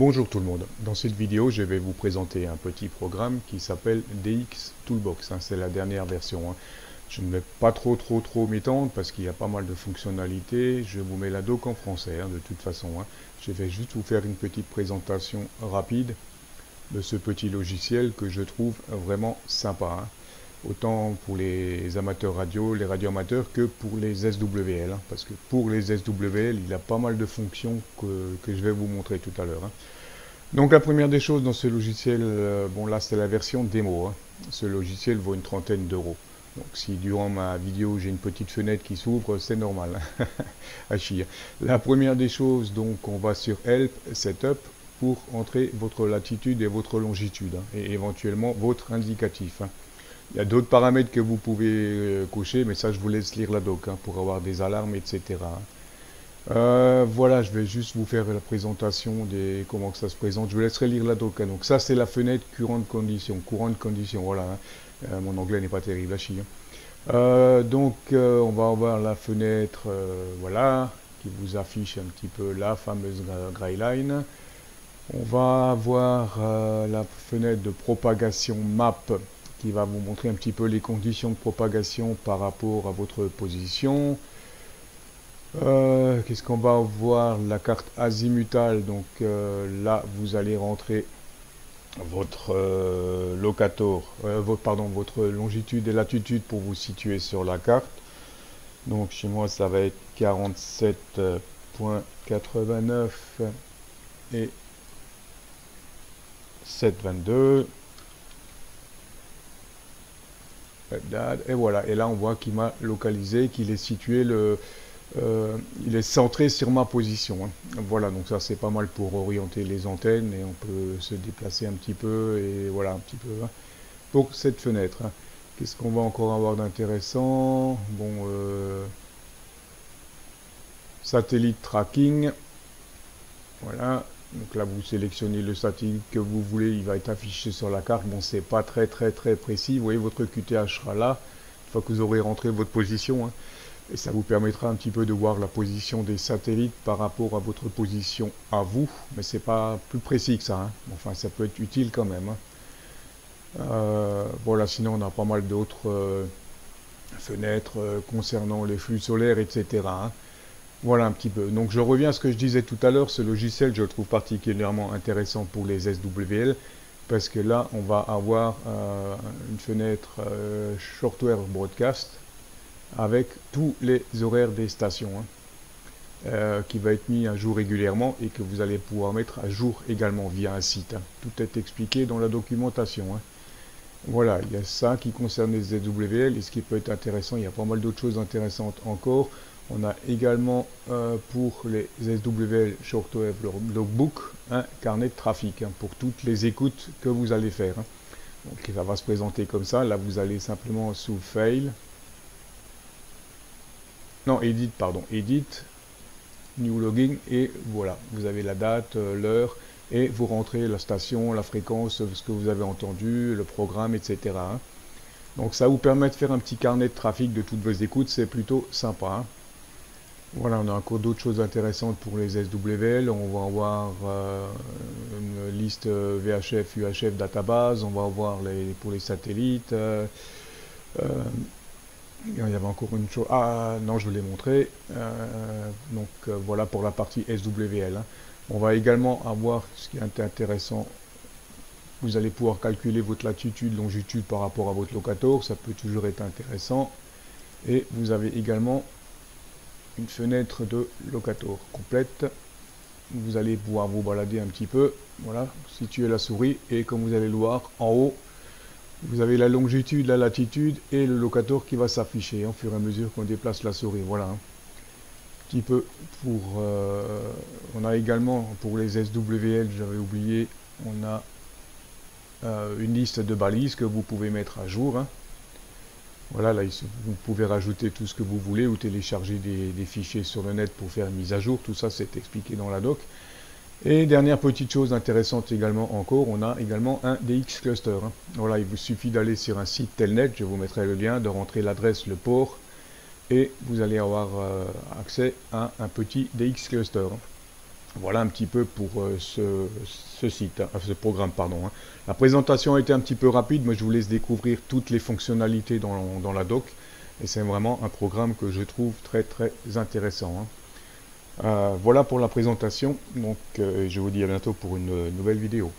Bonjour tout le monde, dans cette vidéo je vais vous présenter un petit programme qui s'appelle DX Toolbox, c'est la dernière version. Je ne vais pas trop m'étendre parce qu'il y a pas mal de fonctionnalités, je vous mets la doc en français de toute façon. Je vais juste vous faire une petite présentation rapide de ce petit logiciel que je trouve vraiment sympa. Autant pour les amateurs radio, les radioamateurs, que pour les SWL. Parce que pour les SWL, il y a pas mal de fonctions que je vais vous montrer tout à l'heure. Donc la première des choses dans ce logiciel, bon là c'est la version démo. Ce logiciel vaut une trentaine d'euros. Donc si durant ma vidéo j'ai une petite fenêtre qui s'ouvre, c'est normal. À chier. La première des choses, donc on va sur Help, Setup, pour entrer votre latitude et votre longitude, et éventuellement votre indicatif. Il y a d'autres paramètres que vous pouvez cocher, mais ça je vous laisse lire la doc pour avoir des alarmes, etc. Voilà, je vais juste vous faire la présentation des comment que ça se présente. Je vous laisserai lire la doc. Donc ça c'est la fenêtre Current Condition. Voilà. Mon anglais n'est pas terrible, à chier. On va avoir la fenêtre, voilà, qui vous affiche un petit peu la fameuse gray line. On va avoir la fenêtre de propagation map qui va vous montrer un petit peu les conditions de propagation par rapport à votre position. Qu'est-ce qu'on va voir? La carte azimutale. Donc là, vous allez rentrer votre votre longitude et latitude pour vous situer sur la carte. Donc chez moi, ça va être 47.89 et 722. Et voilà, et là on voit qu'il m'a localisé, qu'il est situé, il est centré sur ma position. Voilà, donc ça c'est pas mal pour orienter les antennes, et on peut se déplacer un petit peu, et voilà un petit peu pour cette fenêtre. Qu'est-ce qu'on va encore avoir d'intéressant? Bon, satellite tracking, voilà. Donc là, vous sélectionnez le satellite que vous voulez, il va être affiché sur la carte. Bon, c'est pas très précis. Vous voyez, votre QTH sera là, une fois que vous aurez rentré votre position. Et ça vous permettra un petit peu de voir la position des satellites par rapport à votre position à vous. Mais c'est pas plus précis que ça. Enfin, ça peut être utile quand même. Voilà, sinon on a pas mal d'autres fenêtres concernant les flux solaires, etc. Voilà un petit peu. Donc je reviens à ce que je disais tout à l'heure, ce logiciel je le trouve particulièrement intéressant pour les SWL, parce que là on va avoir une fenêtre Shortwave Broadcast avec tous les horaires des stations, qui va être mis à jour régulièrement et que vous allez pouvoir mettre à jour également via un site. Tout est expliqué dans la documentation. Voilà, il y a ça qui concerne les SWL, et ce qui peut être intéressant, il y a pas mal d'autres choses intéressantes encore. On a également pour les SWL Shortwave Logbook un carnet de trafic pour toutes les écoutes que vous allez faire. Donc ça va se présenter comme ça. Là vous allez simplement sous Fail. Non, Edit, pardon. Edit, New Logging, et voilà. Vous avez la date, l'heure, et vous rentrez la station, la fréquence, ce que vous avez entendu, le programme, etc. Donc ça vous permet de faire un petit carnet de trafic de toutes vos écoutes. C'est plutôt sympa. Voilà, on a encore d'autres choses intéressantes pour les SWL. On va avoir une liste VHF, UHF database. On va avoir pour les satellites. Il y avait encore une chose. Ah non, je vous l'ai montré. Voilà pour la partie SWL. On va également avoir ce qui est intéressant. Vous allez pouvoir calculer votre latitude, longitude par rapport à votre locator. Ça peut toujours être intéressant. Et vous avez également une fenêtre de locator complète. Vous allez pouvoir vous balader un petit peu, voilà, situer la souris, et comme vous allez le voir en haut, vous avez la longitude, la latitude et le locator qui va s'afficher au fur et à mesure qu'on déplace la souris. Voilà un petit peu pour on a également pour les SWL, j'avais oublié, on a une liste de balises que vous pouvez mettre à jour. Voilà, là, vous pouvez rajouter tout ce que vous voulez ou télécharger des fichiers sur le net pour faire une mise à jour. Tout ça, c'est expliqué dans la doc. Et dernière petite chose intéressante également encore, on a également un DX Cluster. Voilà, il vous suffit d'aller sur un site Telnet, je vous mettrai le lien, de rentrer l'adresse, le port, et vous allez avoir accès à un petit DX Cluster. Voilà un petit peu pour ce site, ce programme, pardon, hein. La présentation a été un petit peu rapide, mais je vous laisse découvrir toutes les fonctionnalités dans la doc. Et c'est vraiment un programme que je trouve très très intéressant, hein. Voilà pour la présentation, donc je vous dis à bientôt pour une nouvelle vidéo.